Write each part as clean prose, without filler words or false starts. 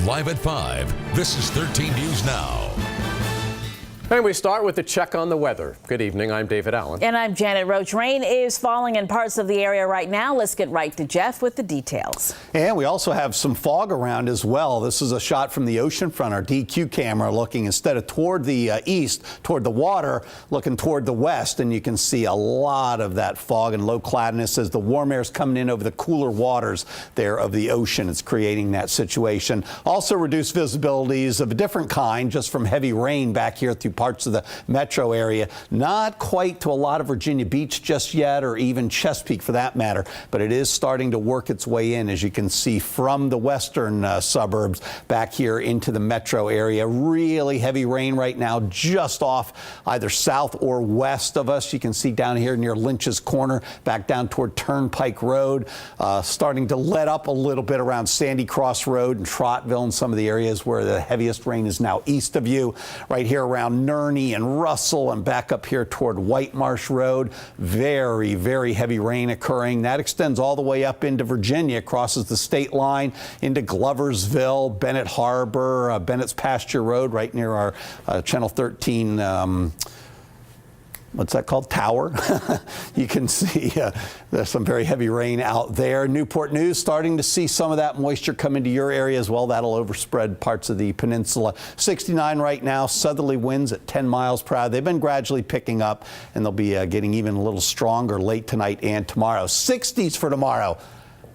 Live at 5, this is 13 News Now. And we start with a check on the weather. Good evening, I'm David Allen. And I'm Janet Roach. Rain is falling in parts of the area right now. Let's get right to Jeff with the details. And we also have some fog around as well. This is a shot from the ocean front. Our DQ camera looking instead of toward the east, toward the water, looking toward the west. And you can see a lot of that fog and low cloudiness as the warm air is coming in over the cooler waters there of the ocean. It's creating that situation. Also reduced visibilities of a different kind just from heavy rain back here through parts of the metro area. Not quite to a lot of Virginia Beach just yet, or even Chesapeake for that matter, but it is starting to work its way in, as you can see, from the western suburbs back here into the metro area. Really heavy rain right now just off either south or west of us. You can see down here near Lynch's Corner, back down toward Turnpike Road, starting to let up a little bit around Sandy Cross Road and Trottville and some of the areas where the heaviest rain is now east of you. Right here around Nerney and Russell and back up here toward White Marsh Road. Very, very heavy rain occurring. That extends all the way up into Virginia, crosses the state line into Gloversville, Bennett Harbor, Bennett's Pasture Road, right near our Channel 13 what's that called? Tower. You can see there's some very heavy rain out there. Newport News starting to see some of that moisture come into your area as well. That'll overspread parts of the peninsula. 69 right now, southerly winds at 10 miles per hour. They've been gradually picking up, and they'll be getting even a little stronger late tonight and tomorrow. 60s for tomorrow.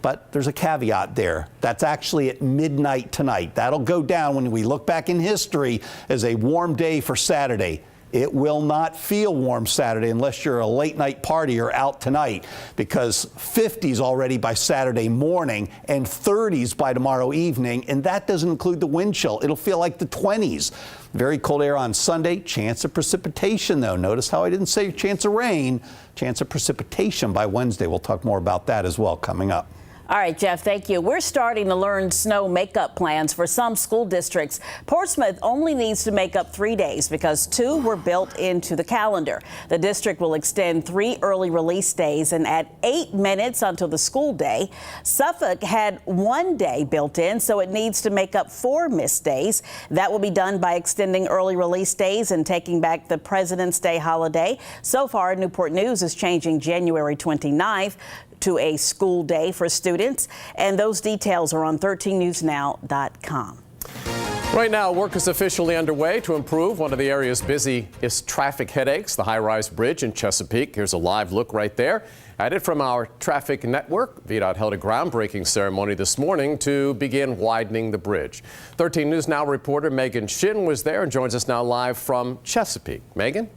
But there's a caveat there. That's actually at midnight tonight. That'll go down when we look back in history as a warm day for Saturday. It will not feel warm Saturday unless you're a late night party or out tonight, because 50s already by Saturday morning and 30s by tomorrow evening. And that doesn't include the wind chill. It'll feel like the 20s. Very cold air on Sunday. Chance of precipitation, though. Notice how I didn't say chance of rain. Chance of precipitation by Wednesday. We'll talk more about that as well coming up. All right, Jeff, thank you. We're starting to learn snow makeup plans for some school districts. Portsmouth only needs to make up 3 days because 2 were built into the calendar. The district will extend 3 early release days and add 8 minutes until the school day. Suffolk had 1 day built in, so it needs to make up 4 missed days. That will be done by extending early release days and taking back the President's Day holiday. So far, Newport News is changing January 29th to a school day for students, and those details are on 13newsnow.com. Right now, work is officially underway to improve one of the area's busiest traffic headaches, the Highrise Bridge in Chesapeake. Here's a live look right there at it from our traffic network. VDOT held a groundbreaking ceremony this morning to begin widening the bridge. 13 News Now reporter Megan Shin was there and joins us now live from Chesapeake. Megan?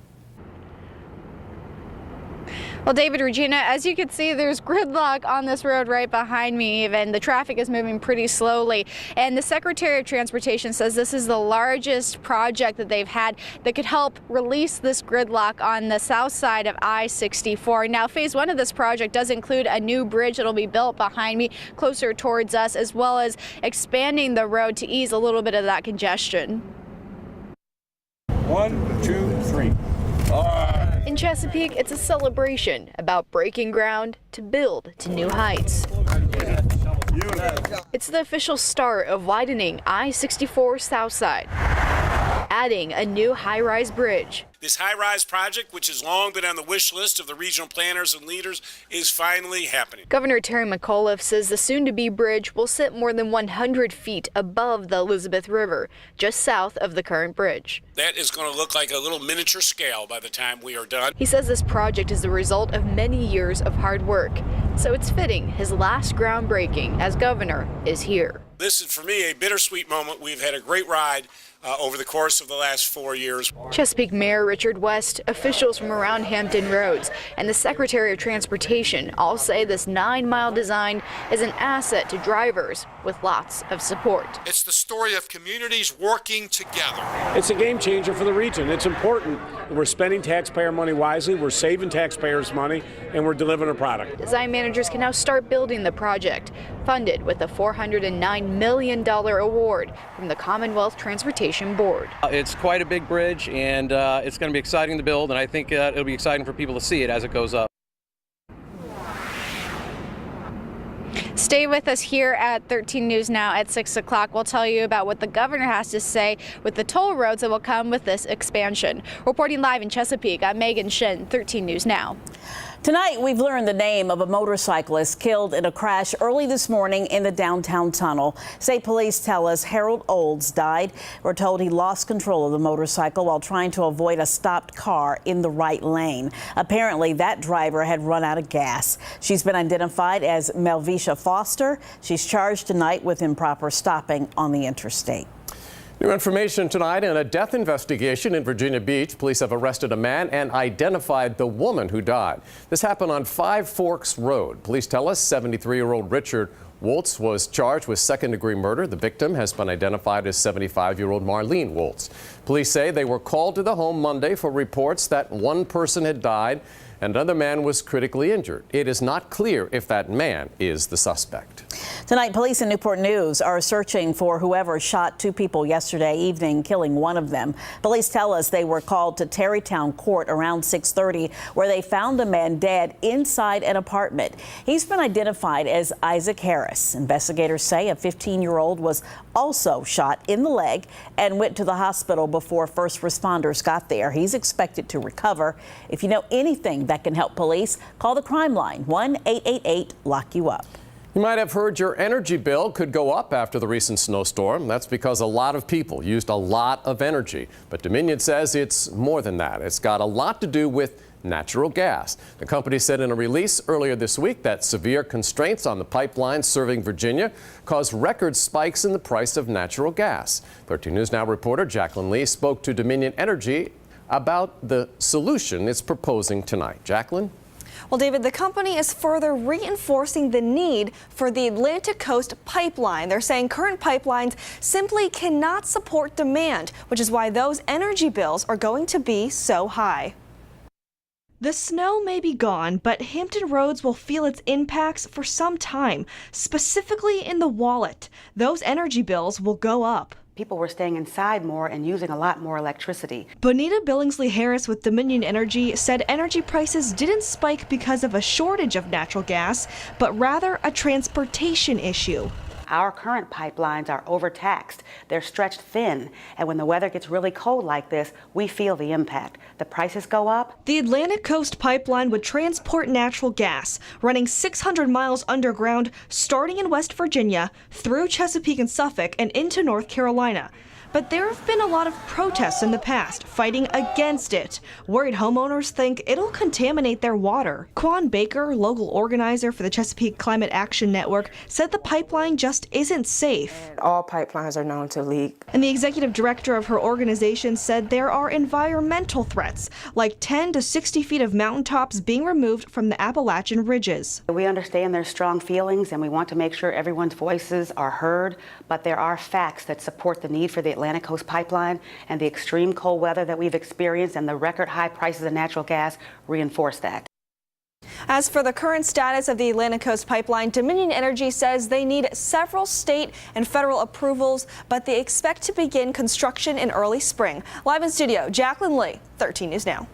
Well, David, Regina, as you can see, there's gridlock on this road right behind me. Even the traffic is moving pretty slowly. And the Secretary of Transportation says this is the largest project that they've had that could help release this gridlock on the south side of I-64. Now, phase 1 of this project does include a new bridge that'll be built behind me closer towards us, as well as expanding the road to ease a little bit of that congestion. 1, 2, 3. All right. In Chesapeake, it's a celebration about breaking ground to build to new heights. It's the official start of widening I-64 Southside, adding a new high-rise bridge. This high-rise project, which has long been on the wish list of the regional planners and leaders, is finally happening. Governor Terry McAuliffe says the soon-to-be bridge will sit more than 100 feet above the Elizabeth River, just south of the current bridge. That is going to look like a little miniature scale by the time we are done. He says this project is the result of many years of hard work, so it's fitting his last groundbreaking as governor is here. This is, for me, a bittersweet moment. We've had a great ride over the course of the last 4 years. Chesapeake Mayor Richard West, officials from around Hampton Roads, and the Secretary of Transportation all say this 9-mile design is an asset to drivers with lots of support. It's the story of communities working together. It's a game changer for the region. It's important. We're spending taxpayer money wisely, we're saving taxpayers money, and we're delivering a product. Design managers can now start building the project, funded with a $409 million award from the Commonwealth Transportation Board. It's quite a big bridge, and it's going to be exciting to build, and I think it'll be exciting for people to see it as it goes up. Stay with us here at 13 News Now at 6 o'clock. We'll tell you about what the governor has to say with the toll roads that will come with this expansion. Reporting live in Chesapeake, I'm Megan Shin, 13 News Now. Tonight, we've learned the name of a motorcyclist killed in a crash early this morning in the downtown tunnel. State police tell us Harold Olds died. We're told he lost control of the motorcycle while trying to avoid a stopped car in the right lane. Apparently, that driver had run out of gas. She's been identified as Melvisha Foster. She's charged tonight with improper stopping on the interstate. New information tonight in a death investigation in Virginia Beach. Police have arrested a man and identified the woman who died. This happened on Five Forks Road. Police tell us 73-year-old Richard Woltz was charged with second-degree murder. The victim has been identified as 75-year-old Marlene Woltz. Police say they were called to the home Monday for reports that one person had died and another man was critically injured. It is not clear if that man is the suspect. Tonight, police in Newport News are searching for whoever shot two people yesterday evening, killing one of them. Police tell us they were called to Terrytown Court around 6:30, where they found a man dead inside an apartment. He's been identified as Isaac Harris. Investigators say a 15-year-old was also shot in the leg and went to the hospital before first responders got there. He's expected to recover. If you know anything that can help police, call the crime line, 1-888-LOCK-YOU-UP. You might have heard your energy bill could go up after the recent snowstorm. That's because a lot of people used a lot of energy. But Dominion says it's more than that. It's got a lot to do with natural gas. The company said in a release earlier this week that severe constraints on the pipeline serving Virginia caused record spikes in the price of natural gas. 13 News Now reporter Jacqueline Lee spoke to Dominion Energy about the solution it's proposing tonight. Jacqueline? Well, David, the company is further reinforcing the need for the Atlantic Coast Pipeline. They're saying current pipelines simply cannot support demand, which is why those energy bills are going to be so high. The snow may be gone, but Hampton Roads will feel its impacts for some time, specifically in the wallet. Those energy bills will go up. People were staying inside more and using a lot more electricity. Bonita Billingsley-Harris with Dominion Energy said energy prices didn't spike because of a shortage of natural gas, but rather a transportation issue. Our current pipelines are overtaxed. They're stretched thin. And when the weather gets really cold like this, we feel the impact. The prices go up. The Atlantic Coast Pipeline would transport natural gas, running 600 miles underground, starting in West Virginia, through Chesapeake and Suffolk, and into North Carolina. But there have been a lot of protests in the past fighting against it. Worried homeowners think it'll contaminate their water. Quan Baker, local organizer for the Chesapeake Climate Action Network, said the pipeline just isn't safe. All pipelines are known to leak. And the executive director of her organization said there are environmental threats, like 10 to 60 feet of mountaintops being removed from the Appalachian ridges. We understand there's strong feelings and we want to make sure everyone's voices are heard, but there are facts that support the need for the Atlantic Coast Pipeline, and the extreme cold weather that we've experienced and the record high prices of natural gas reinforce that. As for the current status of the Atlantic Coast Pipeline, Dominion Energy says they need several state and federal approvals, but they expect to begin construction in early spring. Live in studio, Jacqueline Lee, 13 News Now.